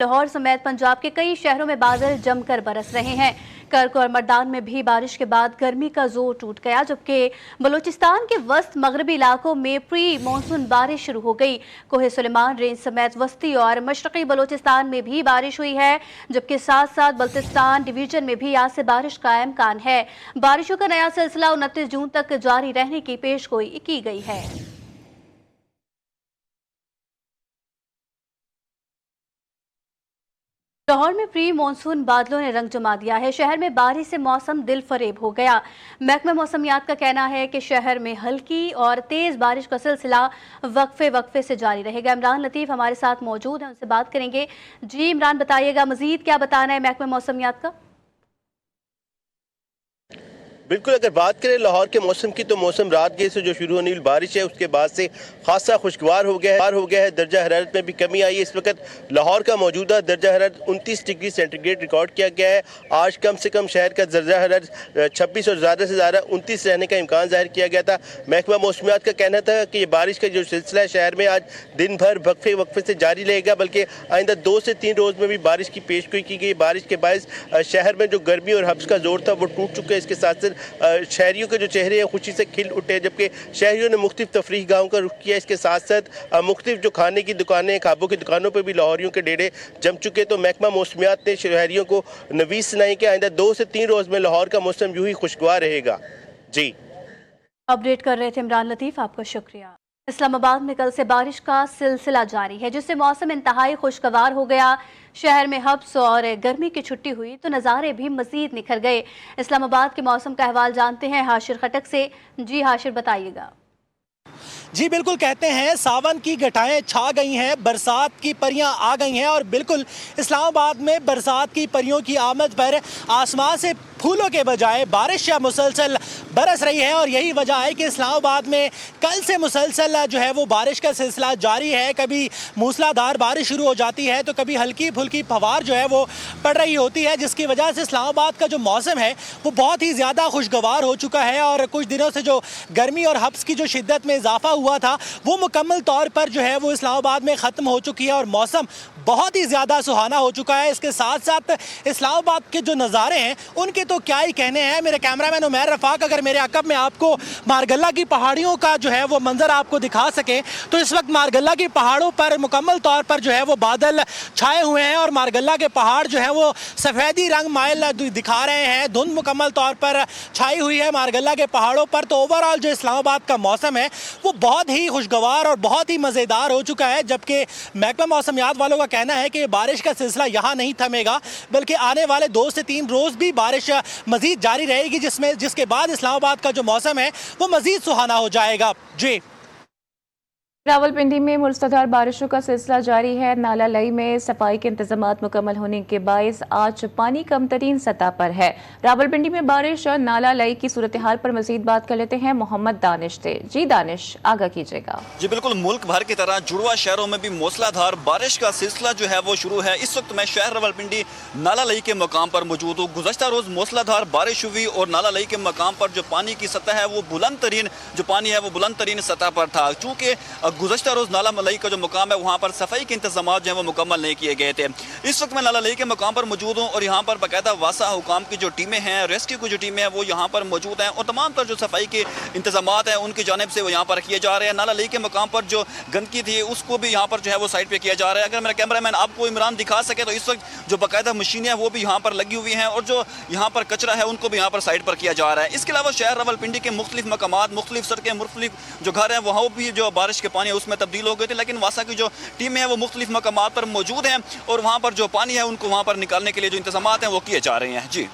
लाहौर समेत पंजाब के कई शहरों में बादल जमकर बरस रहे हैं। कर्क और मर्दान में भी बारिश के बाद गर्मी का जोर टूट गया, जबकि बलूचिस्तान के वस्त मगरबी इलाकों में प्री मानसून बारिश शुरू हो गई। कोहे सुलेमान रेंज समेत वस्ती और मशरकी बलूचिस्तान में भी बारिश हुई है, जबकि साथ साथ बल्तिस्तान डिवीजन में भी आज से बारिश का इम्कान है। बारिशों का नया सिलसिला 29 जून तक जारी रहने की पेशगोई की गई है। लाहौर में प्री मानसून बादलों ने रंग जमा दिया है। शहर में बारिश से मौसम दिल फरेब हो गया। महकमा मौसमियात का कहना है कि शहर में हल्की और तेज बारिश का सिलसिला वक्फे से जारी रहेगा। इमरान लतीफ़ हमारे साथ मौजूद हैं, उनसे बात करेंगे। जी इमरान, बताइएगा मजीद क्या बताना है महकमा मौसमियात का? बिल्कुल, अगर बात करें लाहौर के मौसम की तो मौसम रात गए से जो शुरू होने वाली बारिश है उसके बाद से खासा खुशगवार हो गया है। दर्जा हरारत में भी कमी आई है। इस वक्त लाहौर का मौजूदा दर्जा हरारत 29 डिग्री सेंटीग्रेड रिकॉर्ड किया गया है। आज कम से कम शहर का दर्जा हरारत 26 और ज़्यादा से ज़्यादा 29 रहने का इम्कान जाहिर किया गया था। महकमा मौसमियात का कहना था कि ये बारिश का जो सिलसिला है शहर में आज दिन भर वक्फे से जारी रहेगा, बल्कि आइंदा 2 से 3 रोज़ में भी बारिश की पेशगोई की गई। बारिश के बायस शहर में जो गर्मी और हब्स का जोर था वो टूट चुका है। इसके साथ साथ शहरियों के जो चेहरे हैं खुशी से खिल उठे, जबकि शहरियों ने मुख्तलिफ तफरीह गाहों का रुख किया। इसके साथ साथ मुख्तलिफ जो खाने की दुकानें, खाबों की दुकानों पर भी लाहौरियों के डेरे जम चुके। तो महकमा मौसमियात ने शहरियों को नवीस सुनाई कि आइंदा 2 से 3 रोज़ में लाहौर का मौसम यूं ही खुशगवार रहेगा। जी, अपडेट कर रहे थे इमरान लतीफ़, आपका शुक्रिया। इस्लामाबाद में कल से बारिश का सिलसिला जारी है, जिससे मौसम इंतहाई खुशगवार हो गया। शहर में हब्स और गर्मी की छुट्टी हुई तो नज़ारे भी मज़ीद निखर गए। इस्लामाबाद के मौसम का अहवाल जानते हैं हाशिर खटक से। जी हाशिर, बताइएगा। जी बिल्कुल, कहते हैं सावन की घटाएं छा गई हैं, बरसात की परियां आ गई हैं और बिल्कुल इस्लामाबाद में बरसात की परियों की आमद पर आसमान से फूलों के बजाय बारिश मुसलसल बरस रही है। और यही वजह है कि इस्लामाबाद में कल से मुसलसल जो है वो बारिश का सिलसिला जारी है। कभी मूसलाधार बारिश शुरू हो जाती है तो कभी हल्की फुल्की फवार जो है वो पड़ रही होती है, जिसकी वजह से इस्लामाबाद का जो मौसम है वो बहुत ही ज़्यादा खुशगवार हो चुका है। और कुछ दिनों से जो गर्मी और हब्स की जो शिद्दत में इजाफा हुआ था वो मुकम्मल तौर पर जो है वो इस्लामाबाद में ख़त्म हो चुकी है और मौसम बहुत ही ज़्यादा सुहाना हो चुका है। इसके साथ साथ इस्लामाबाद के जो नज़ारे हैं उनके तो क्या ही कहने हैं। मेरे कैमरामैन उमैर रफ़ाक अगर मेरे अक़ब में आपको मारगल्ला की पहाड़ियों का जो है वो मंजर आपको दिखा सके तो इस वक्त मारगल्ला की पहाड़ों पर मुकम्मल तौर पर जो है वो बादल छाए हुए हैं और मारगल्ला के पहाड़ जो है वो सफ़ेदी रंग माइल दिखा रहे हैं। धुंध मुकम्मल तौर पर छाई हुई है मारगल्ला के पहाड़ों पर। तो ओवरऑल जो इस्लामाबाद का मौसम है वो बहुत ही खुशगवार और बहुत ही मज़ेदार हो चुका है। जबकि महकमा मौसमियात वालों का कहना है कि बारिश का सिलसिला यहाँ नहीं थमेगा, बल्कि आने वाले 2 से 3 रोज़ भी बारिश मज़ीद जारी रहेगी, जिसके बाद इस्लामाबाद का जो मौसम है वो मज़ीद सुहाना हो जाएगा। जी, रावलपिंडी में मुसलधार बारिशों का सिलसिला जारी है। नाला लई में सफाई के इंतजामात मुकम्मल होने के बायस आज पानी कम तरीन सतह पर है। रावलपिंडी में बारिश और नाला लई की सूरत हाल पर मजीद बात कर लेते हैं मोहम्मद दानिश से। जी दानिश, आगाह कीजिएगा। जी बिल्कुल, मुल्क भर की तरह जुड़वा शहरों में भी मूसलाधार बारिश का सिलसिला जो है वो शुरू है। इस वक्त मैं शहर रावलपिंडी नाला लई के मकाम पर मौजूद हूँ। गुज़श्ता रोज़ मूसलाधार बारिश हुई और नाला लई के मकाम पर जो पानी की सतह है वो बुलंद तरीन जो पानी है वो बुलंद तरीन सतह पर था। चूँकि गुज़श्ता रोज़ नाला लई का जो मुकाम है वहाँ पर सफाई के इंतजाम जो है वो मुकम्मल नहीं किए गए थे। इस वक्त मैं नाला लई के मुकाम पर मौजूद हूँ और यहाँ पर बाकायदा वासा हुकाम की जो टीमें हैं, रेस्क्यू की जो टीमें हैं वो यहाँ पर मौजूद हैं और तमाम तर जो सफाई के इंतजाम हैं उनकी जानिब से वो यहाँ पर किए जा रहे हैं। नाला लई के मुकाम पर जो गंदगी थी उसको भी यहाँ पर जो है वो साइड पर किया जा रहा है। अगर मेरा कैमरामैन आपको इमरान दिखा सके तो इस वक्त जो बाकायदा मशीनें हैं वो भी यहाँ पर लगी हुई हैं और जो यहाँ पर कचरा है उनको भी यहाँ पर साइड पर किया जा रहा है। इसके अलावा शहर रावलपिंडी के मुख्तलिफ मकामात, मुख्तलिफ सड़कें, मुख्तलिफ जो घर हैं वहाँ भी जो बारिश के पानी है उसमें तब्दील हो गए थे, लेकिन वासा की जो टीमें हैं वो मुख्तलिफ मकामात पर मौजूद हैं और वहाँ पर जो पानी है उनको वहाँ पर निकालने के लिए जो इंतजाम हैं वो किए जा रहे हैं। जी।